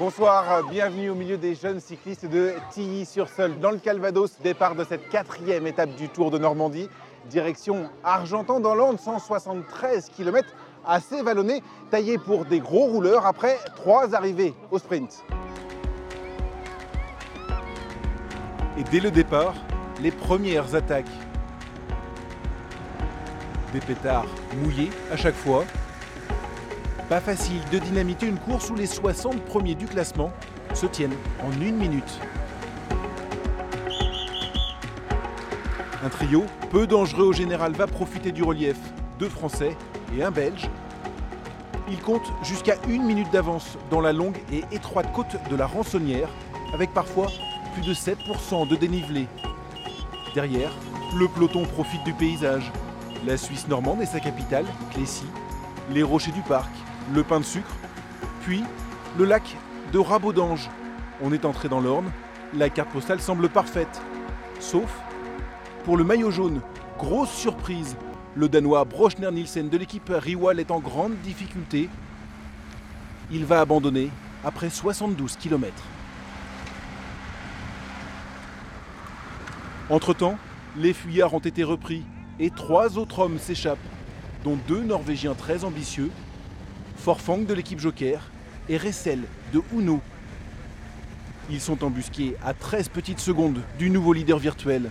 Bonsoir, bienvenue au milieu des jeunes cyclistes de Tilly-sur-Seulles. Dans le Calvados, départ de cette 4e étape du Tour de Normandie. Direction Argentan dans l'Orne, 173 km, assez vallonné, taillé pour des gros rouleurs après 3 arrivées au sprint. Et dès le départ, les premières attaques. Des pétards mouillés à chaque fois. Pas facile de dynamiter une course où les 60 premiers du classement se tiennent en 1 minute. Un trio peu dangereux au général va profiter du relief. 2 Français et un Belge. Il compte jusqu'à 1 minute d'avance dans la longue et étroite côte de la Rançonnière, avec parfois plus de 7% de dénivelé. Derrière, le peloton profite du paysage. La Suisse normande et sa capitale, Clécy, les rochers du parc, le pain de sucre, puis le lac de Rabaudange. On est entré dans l'Orne, la carte postale semble parfaite. Sauf pour le maillot jaune, grosse surprise. Le Danois Brochner Nielsen de l'équipe Riwal est en grande difficulté. Il va abandonner après 72 km. Entre-temps, les fuyards ont été repris et 3 autres hommes s'échappent, dont 2 Norvégiens très ambitieux, Forfang de l'équipe Joker et Ressel de Uno. Ils sont embusqués à 13 petites secondes du nouveau leader virtuel.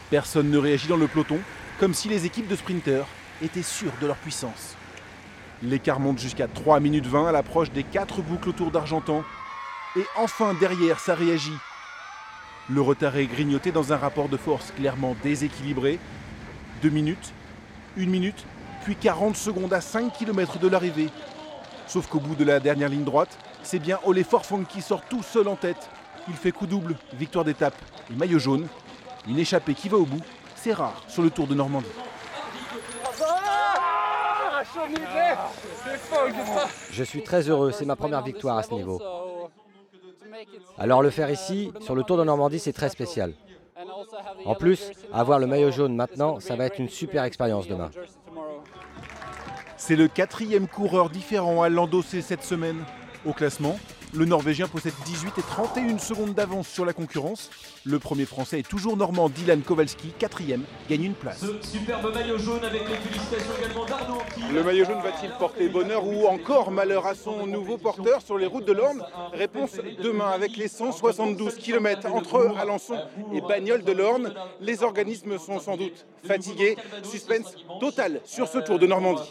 Personne ne réagit dans le peloton, comme si les équipes de sprinteurs étaient sûres de leur puissance. L'écart monte jusqu'à 3 minutes 20 à l'approche des 4 boucles autour d'Argentan. Et enfin derrière, ça réagit. Le retard est grignoté dans un rapport de force clairement déséquilibré. 2 minutes, 1 minute, puis 40 secondes à 5 km de l'arrivée. Sauf qu'au bout de la dernière ligne droite, c'est bien Ole Forfang qui sort tout seul en tête. Il fait coup double, victoire d'étape et maillot jaune. Une échappée qui va au bout, c'est rare sur le Tour de Normandie. Je suis très heureux, c'est ma première victoire à ce niveau. Alors le faire ici, sur le Tour de Normandie, c'est très spécial. En plus, avoir le maillot jaune maintenant, ça va être une super expérience demain. C'est le 4e coureur différent à l'endosser cette semaine. Au classement, le Norvégien possède 18 et 31 secondes d'avance sur la concurrence. Le premier Français est toujours normand, Dylan Kowalski, 4e, gagne une place. Ce superbe maillot jaune avec les félicitations également d'Arnaud. Le maillot jaune va-t-il porter bonheur ou encore malheur à son nouveau porteur sur les routes de l'Orne? Réponse demain avec les 172 km entre Alençon et Bagnoles de l'Orne. Les organismes sont sans doute fatigués. Suspense total sur ce Tour de Normandie.